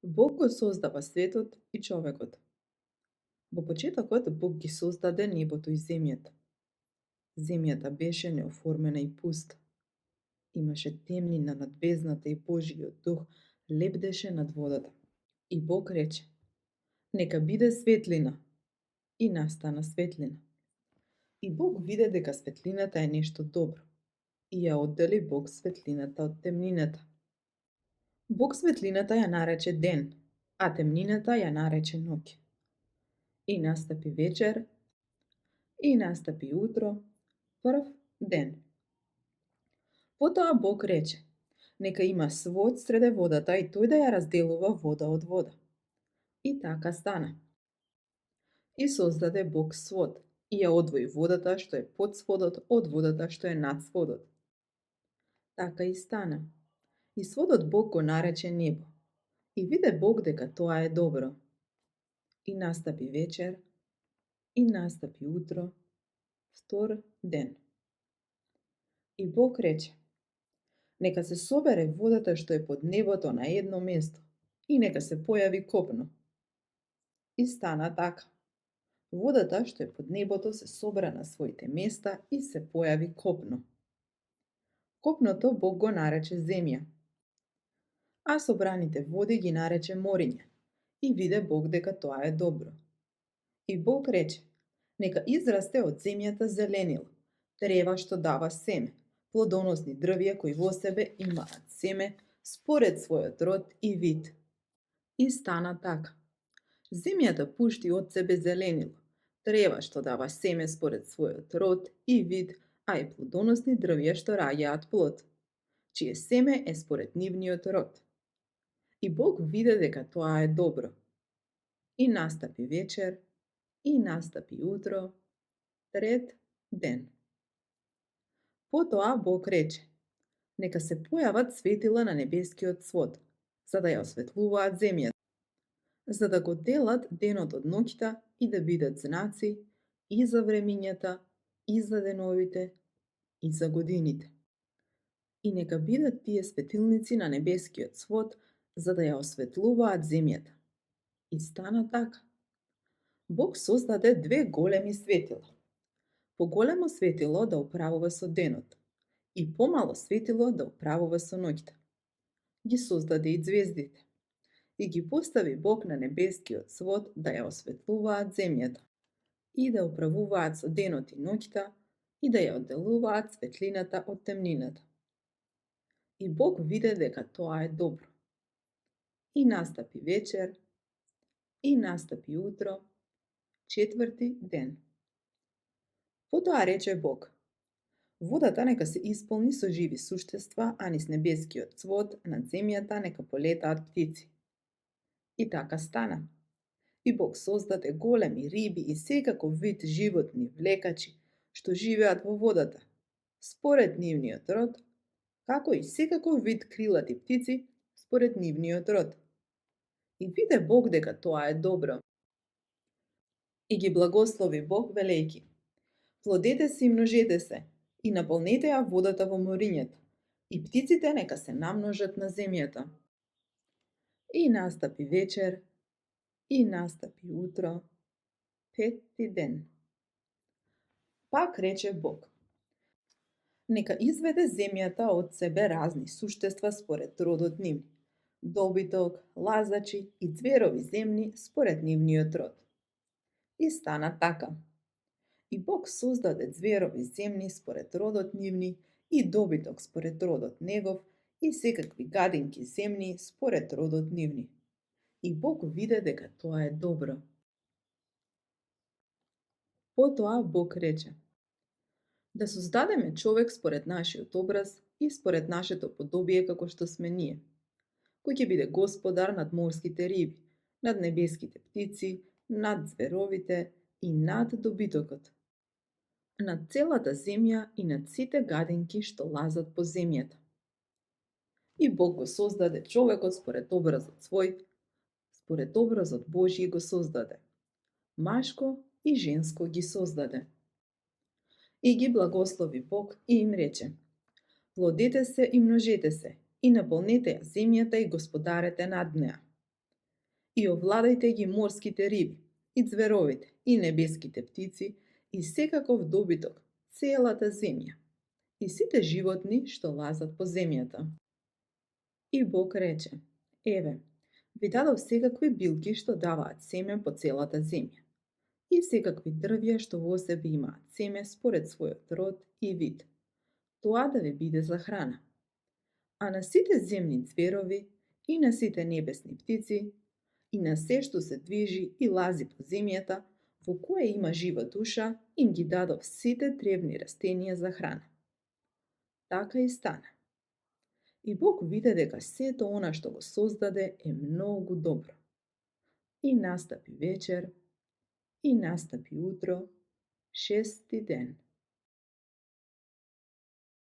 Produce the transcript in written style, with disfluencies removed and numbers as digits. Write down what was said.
Бог го создава светот и човекот. Во почетокот Бог ги создаде небото и земјата. Земјата беше неоформена и пуста. Имаше темнина над бездната и Божиот дух лебдеше над водата. И Бог рече: нека биде светлина. И настана светлина. И Бог виде дека светлината е нешто добро. И ја оддели Бог светлината од темнината. Бог светлината ја нарече ден, а темнината ја нарече ноќ. И настапи вечер, и настапи утро, прв ден. Потоа Бог рече: нека има свод среде водата и тој да ја разделува вода од вода. И така стана. И создаде Бог свод и ја одвои водата што е под сводот од водата што е над сводот. Така и стана. И сводот Бог го нарече небо. И виде Бог дека тоа е добро. И настапи вечер, и настапи утро, втор ден. И Бог рече: нека се собере водата што е под небото на едно место и нека се појави копно. И стана така. Водата што е под небото се собра на своите места и се појави копно. Копното Бог го нарече земја, а собраните води ги нарече мориња. И виде Бог дека тоа е добро. И Бог рече: нека израсте од земјата зеленило, трева што дава семе, плодоносни дрвја кои во себе имаат семе според својот род и вид. И стана така. Земјата пушти од себе зеленило, трева што дава семе според својот род и вид, а и плодоносни дрвја што раѓаат плод, чие семе е според нивниот род. И Бог виде дека тоа е добро. И настапи вечер, и настапи утро, трет ден. Потоа Бог рече: нека се појават светила на небескиот свод, за да ја осветлуваат земјата, за да го делат денот од ноќта и да бидат знаци и за времињата, и за деновите, и за годините. И нека бидат тие светилници на небескиот свод, за да ја осветлуваат земјата. И стана така. Бог создаде две големи светила. Поголемо светило да управува со денот и помало светило да управува со ноќта. Ги создаде и ѕвездите. И ги постави Бог на небескиот свод да ја осветлуваат земјата и да управуваат со денот и ноќта и да ја одделуваат светлината од темнината. И Бог виде дека тоа е добро. И настапи вечер, и настапи утро, четврти ден. Потоа рече Бог: водата нека се исполни со живи суштества, а низ небескиот свод над земјата нека полетаат птици. И така стана. И Бог создаде големи риби и секаков вид животни, влекачи, што живеат во водата, според нивниот род, како и секаков вид крилати птици, според нивниот род. И виде Бог дека тоа е добро. И ги благослови Бог велејки: плодете се и множете се, и наполнете ја водата во морињата, и птиците нека се намножат на земјата. И настапи вечер, и настапи утро, петти ден. Пак рече Бог: нека изведе земјата од себе разни суштества според родот нивни, добиток, лазачи и ѕверови земни според нивниот род. И стана така. И Бог создаде ѕверови земни според родот нивни и добиток според родот негов и секакви гадинки земни според родот нивни. И Бог виде дека тоа е добро. Потоа Бог рече: да создадеме човек според нашиот образ и според нашето подобие како што сме ние, кој ќе биде господар над морските риби, над небеските птици, над ѕверовите и над добитокот, над целата земја и над сите гадинки што лазат по земјата. И Бог го создаде човекот според образот свој, според образот Божји го создаде. Машко и женско ги создаде. И ги благослови Бог и им рече: плодете се и множете се, и наполнете ја земјата и господарете над неа. и овладајте ги морските риби, и ѕверовите, и небеските птици, и секаков добиток, целата земја, и сите животни што лазат по земјата. И Бог рече: Еве, ви дадов секакви билки што даваат семе по целата земја, и секакви дрвја што во себе имаат семе според својот род и вид. Тоа да ви биде за храна. А на сите земни ѕверови и на сите небесни птици и на се што се движи и лази по земјата, во кое има жива душа, им ги дадов сите тревни растенија за храна. Така и стана. И Бог виде дека сето она што го создаде е многу добро. И настапи вечер, и настапи утро, 6-ти ден.